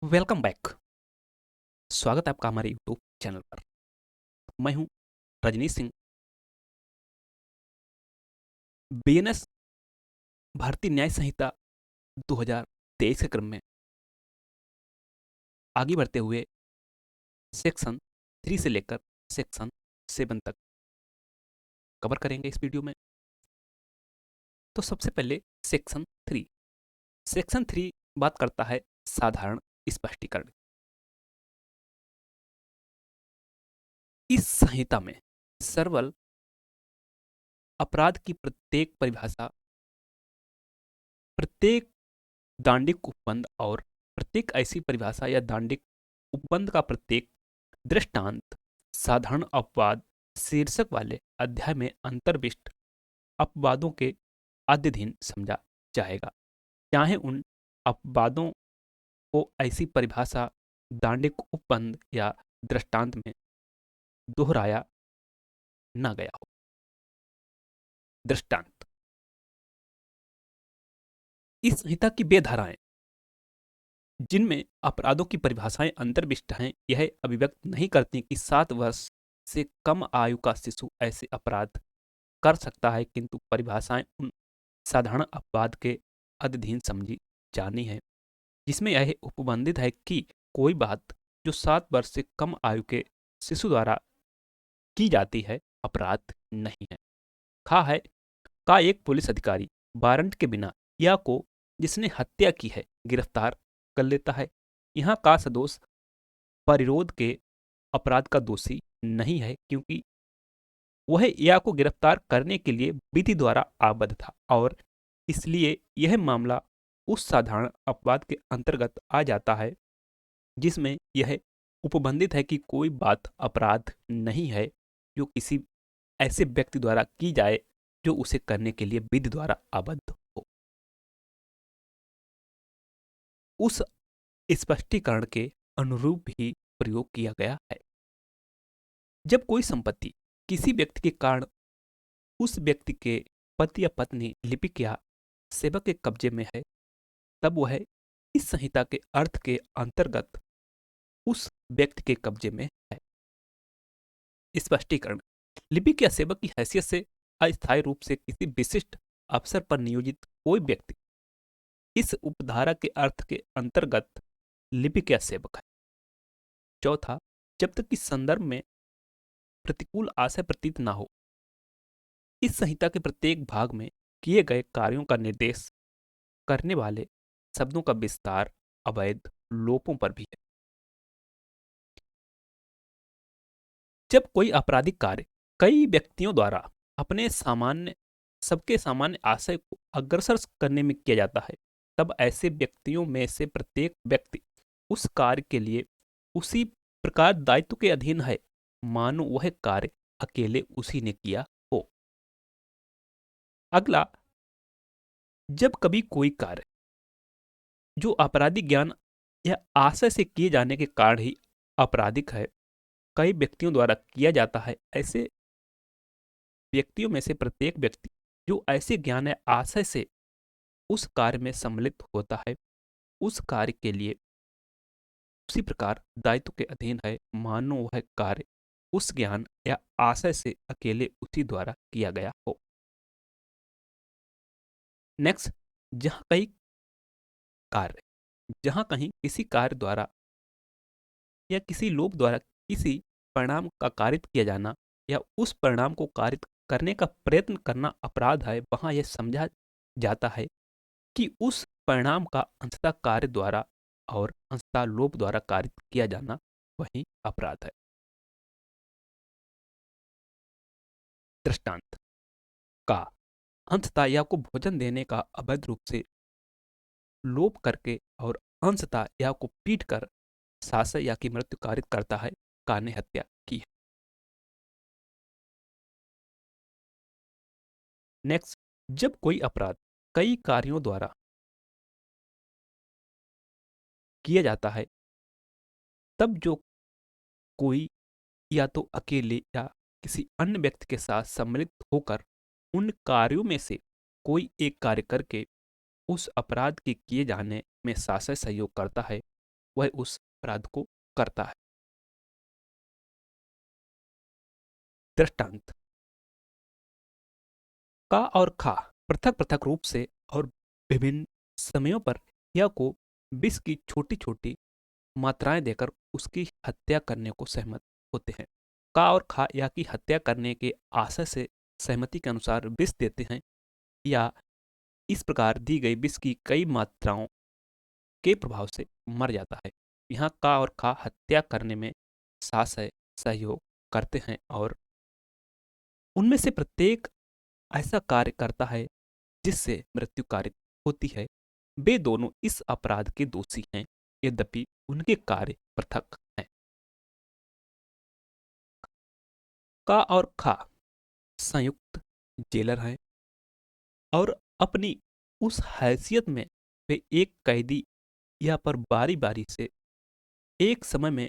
Welcome back. स्वागत है आपका हमारे यूट्यूब चैनल पर। मैं हूं रजनीश सिंह। बीएनएस भारतीय न्याय संहिता 2023 के क्रम में आगे बढ़ते हुए सेक्शन 3 से लेकर सेक्शन 7 तक कवर करेंगे इस वीडियो में। तो सबसे पहले सेक्शन 3। सेक्शन 3 बात करता है साधारण स्पष्टीकरण। इस संहिता में सरल अपराध की प्रत्येक परिभाषा, प्रत्येक दांडिक उपबंध और प्रत्येक ऐसी परिभाषा या दांडिक उपबंध का प्रत्येक दृष्टांत साधारण अपवाद शीर्षक वाले अध्याय में अंतर्विष्ट अपवादों के अध्ययन समझा जाएगा, चाहे उन अपवादों को ऐसी परिभाषा, दांडिक उपबंध या दृष्टांत में दोहराया न गया हो। दृष्टांत: इस संहिता की वे धाराएं जिनमें अपराधों की परिभाषाएं अंतर्विष्ट हैं, यह अभिव्यक्त नहीं करती कि 7 वर्ष से कम आयु का शिशु ऐसे अपराध कर सकता है, किंतु परिभाषाएं उन साधारण अपवाद के अधीन समझी जानी है जिसमें यह उपबंधित है कि कोई बात जो 7 वर्ष से कम आयु के शिशु द्वारा की जाती है अपराध नहीं है। खा है का एक पुलिस अधिकारी वारंट के बिना या को जिसने हत्या की है गिरफ्तार कर लेता है। यहाँ का सदोष परिरोध के अपराध का दोषी नहीं है, क्योंकि वह या को गिरफ्तार करने के लिए विधि द्वारा आबद्ध था और इसलिए यह मामला उस साधारण अपवाद के अंतर्गत आ जाता है जिसमें यह उपबंधित है कि कोई बात अपराध नहीं है जो किसी ऐसे व्यक्ति द्वारा की जाए जो उसे करने के लिए विधि द्वारा आबद्ध हो। उस स्पष्टीकरण के अनुरूप ही प्रयोग किया गया है। जब कोई संपत्ति किसी व्यक्ति के कारण उस व्यक्ति के पति या पत्नी, लिपिक या सेवक के कब्जे में है, तब वह इस संहिता के अर्थ के अंतर्गत उस व्यक्ति के कब्जे में है। स्पष्टीकरण: लिपिक या सेवक की हैसियत से अस्थायी रूप से किसी विशिष्ट अवसर पर नियोजित कोई व्यक्ति इस उपधारा के अर्थ के अंतर्गत लिपिक या सेवक है। चौथा, जब तक कि संदर्भ में प्रतिकूल आशय प्रतीत न हो, इस संहिता के प्रत्येक भाग में किए गए कार्यों का निर्देश करने वाले शब्दों का विस्तार अवैध लोपों पर भी है। जब कोई आपराधिक कार्य कई व्यक्तियों द्वारा अपने सबके सामान्य आशय को अग्रसर करने में किया जाता है, तब ऐसे व्यक्तियों में से प्रत्येक व्यक्ति उस कार्य के लिए उसी प्रकार दायित्व के अधीन है, मानो वह कार्य अकेले उसी ने किया हो। अगला, जब कभी कोई कार्य जो आपराधिक ज्ञान या आशय से किए जाने के कारण ही आपराधिक है, कई व्यक्तियों द्वारा किया जाता है, ऐसे व्यक्तियों में से प्रत्येक व्यक्ति जो ऐसे ज्ञान या आशय से उस कार्य में सम्मिलित होता है, उस कार्य के लिए उसी प्रकार दायित्व के अधीन है, मानो वह कार्य उस ज्ञान या आशय से अकेले उसी द्वारा किया गया हो। नेक्स्ट, जहां कहीं कार्य जहां कहीं किसी कार्य द्वारा या किसी लोक द्वारा किसी परिणाम का कारित किया जाना या उस परिणाम को कारित करने का प्रयत्न करना अपराध है, वहां यह समझा जाता है कि उस परिणाम का अंततः कार्य द्वारा और अंततः लोक द्वारा कारित किया जाना वही अपराध है। दृष्टांत: का अंततः या को भोजन देने का अवैध रूप से लोप करके और अंशतः या को पीट कर शासक या की मृत्यु कारित करता है, का ने हत्या की है। नेक्स्ट, जब कोई अपराध कई कार्यों द्वारा किया जाता है, तब जो कोई या तो अकेले या किसी अन्य व्यक्ति के साथ सम्मिलित होकर उन कार्यों में से कोई एक कार्य करके उस अपराध के किए जाने में शासक सहयोग करता है, वह उस अपराध को करता है। दृष्टांत: का और खा पृथक पृथक रूप से और विभिन्न समयों पर या को विष की छोटी छोटी मात्राएं देकर उसकी हत्या करने को सहमत होते हैं। का और खा या की हत्या करने के आशय से सहमति के अनुसार विष देते हैं या इस प्रकार दी गई विष की कई मात्राओं के प्रभाव से मर जाता है। यहाँ का और खा हत्या करने में साशय सहयोग करते हैं और उनमें से प्रत्येक ऐसा कार्य करता है जिससे मृत्यु कारित होती है। वे दोनों इस अपराध के दोषी हैं, यद्यपि उनके कार्य पृथक हैं। का और खा संयुक्त जेलर हैं और अपनी उस हैसियत में वे एक कैदी या पर बारी बारी से एक समय में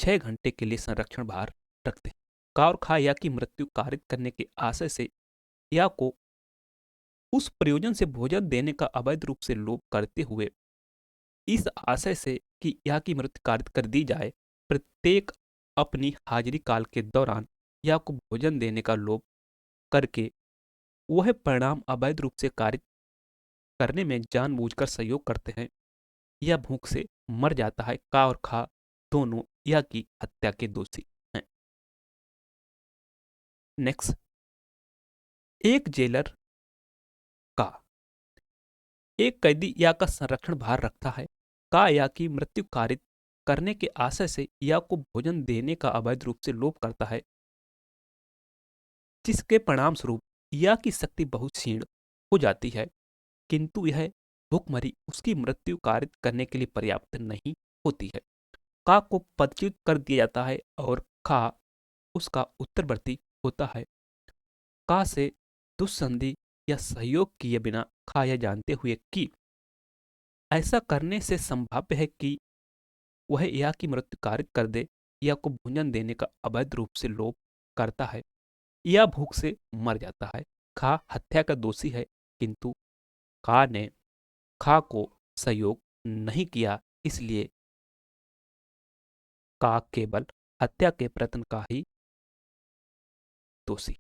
6 घंटे के लिए संरक्षण भार रखते हैं। का और खा या की मृत्यु कारित करने के आशय से या को उस प्रयोजन से भोजन देने का अवैध रूप से लोभ करते हुए इस आशय से कि यह की मृत्यु कारित कर दी जाए, प्रत्येक अपनी हाजिरी काल के दौरान या को भोजन देने का लोभ करके वह परिणाम अवैध रूप से कारित करने में जानबूझकर सहयोग करते हैं या भूख से मर जाता है। का और खा दोनों या की हत्या के दोषी हैं। नेक्स्ट, एक जेलर का एक कैदी या का संरक्षण भार रखता है। का या की मृत्यु कारित करने के आशय से या को भोजन देने का अवैध रूप से लोभ करता है, जिसके परिणाम स्वरूप या की शक्ति बहुत क्षीण हो जाती है, किंतु यह भूखमरी उसकी मृत्यु कारित करने के लिए पर्याप्त नहीं होती है। का को पदच्युत कर दिया जाता है और खा उसका उत्तरवर्ती होता है। का से दुस्संधि या सहयोग किए बिना खा यह जानते हुए कि ऐसा करने से संभाव्य है कि वह या की मृत्यु कारित कर दे या को भोजन देने का अवैध रूप से लोभ करता है या भूख से मर जाता है। खा हत्या का दोषी है, किंतु का ने खा को सहयोग नहीं किया, इसलिए का केवल हत्या के प्रयत्न का ही दोषी।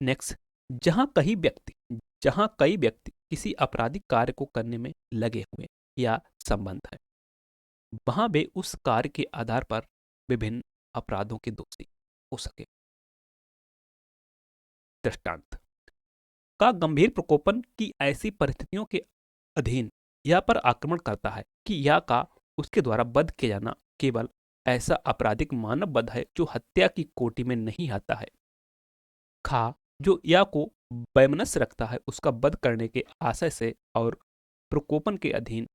नेक्स्ट, जहां कई व्यक्ति किसी आपराधिक कार्य को करने में लगे हुए या संबंध है, वहां वे उस कार्य के आधार पर विभिन्न अपराधों के दोषी हो सके। दृष्टांत: का गंभीर प्रकोपन की ऐसी परिस्थितियों के अधीन या पर आक्रमण करता है कि या का उसके द्वारा वध किया जाना केवल ऐसा आपराधिक मानव वध है जो हत्या की कोटि में नहीं आता है। खा जो या को वैमनस्य रखता है उसका वध करने के आशय से और प्रकोपन के अधीन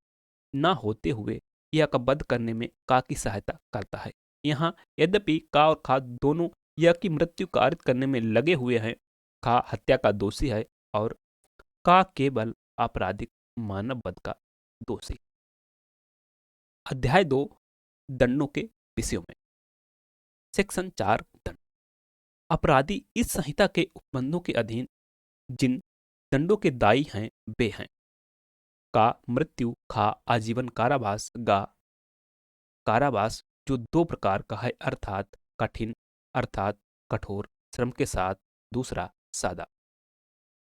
न होते हुए या का वध करने में का की सहायता करता है। यहाँ यद्यपि का और खा दोनों या की मृत्यु कारित करने में लगे हुए हैं, खा हत्या का दोषी है और का केवल आपराधिक मानव वध का दोषी। अध्याय 2 दंडों के विषयों में। सेक्शन 4 दंड। अपराधी इस संहिता के उपबंधों के अधीन जिन दंडों के दायी हैं वे हैं: का मृत्यु, खा आजीवन कारावास, गा कारावास जो 2 प्रकार का है, अर्थात कठिन अर्थात कठोर श्रम के साथ, दूसरा सादा।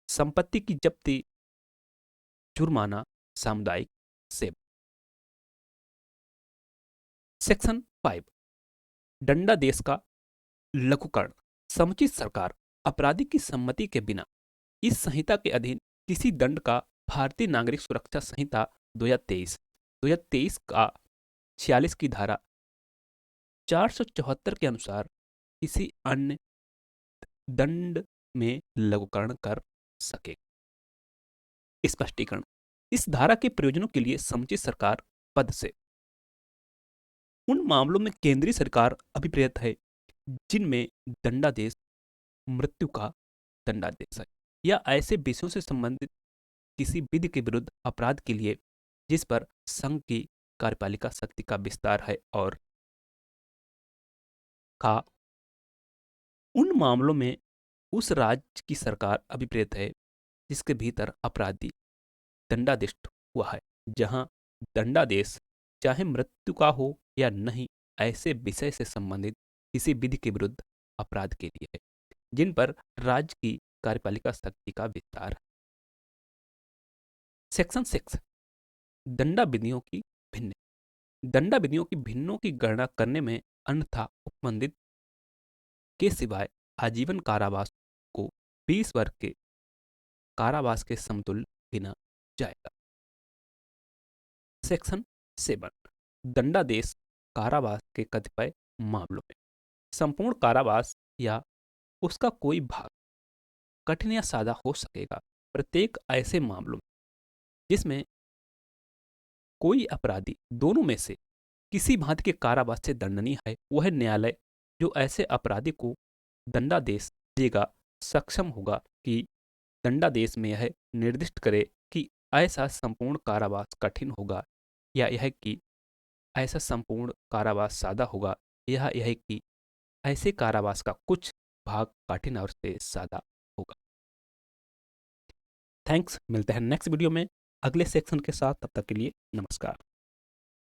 संपत्ति की जब्ती, जुर्माना, सामुदायिक सेवा। सेक्शन 5 दंडादेश का लघुकरण। समुचित सरकार अपराधी की सम्मति के बिना इस संहिता के अधीन किसी दंड का भारतीय नागरिक सुरक्षा संहिता 2023 का 46 की धारा 474 के अनुसार किसी अन्य दंड में लघुकरण कर सके। स्पष्टीकरण: इस धारा के प्रयोजनों के लिए समुचित सरकार पद से उन मामलों में केंद्रीय सरकार अभिप्रेत है जिनमें दंडादेश मृत्यु का दंडादेश है या ऐसे विषयों से संबंधित किसी विधि के विरुद्ध अपराध के लिए जिस पर संघ की कार्यपालिका शक्ति का विस्तार है, और का उन मामलों में उस राज्य की सरकार अभिप्रेत है जिसके भीतर अपराधी दंडादिष्ट हुआ है, जहां दंडादेश चाहे मृत्यु का हो या नहीं ऐसे विषय से संबंधित किसी विधि के विरुद्ध अपराध के लिए है जिन पर राज्य की कार्यपालिका शक्ति का विस्तार है। सेक्शन 6 दंडा विधियों की भिन्न। दंडा विधियों की भिन्नों की गणना करने में अन्यथा उपबंधित के सिवाय आजीवन कारावास को 20 वर्ष के कारावास के समतुल्य गिना जाएगा। सेक्शन 7 दंडादेश कारावास के कतिपय मामलों में संपूर्ण कारावास या उसका कोई भाग कठिन या सादा हो सकेगा। प्रत्येक ऐसे मामलों में जिसमें कोई अपराधी दोनों में से किसी भांति के कारावास से दंडनीय है वह न्यायालय जो ऐसे अपराधी को दंडादेश देगा सक्षम होगा कि दंडादेश में यह निर्दिष्ट करे कि ऐसा संपूर्ण कारावास कठिन होगा या यह कि ऐसा संपूर्ण कारावास सादा होगा या यह कि ऐसे कारावास का कुछ भाग कठिन और से सादा होगा। थैंक्स, मिलते हैं नेक्स्ट वीडियो में अगले सेक्शन के साथ। तब तक के लिए नमस्कार।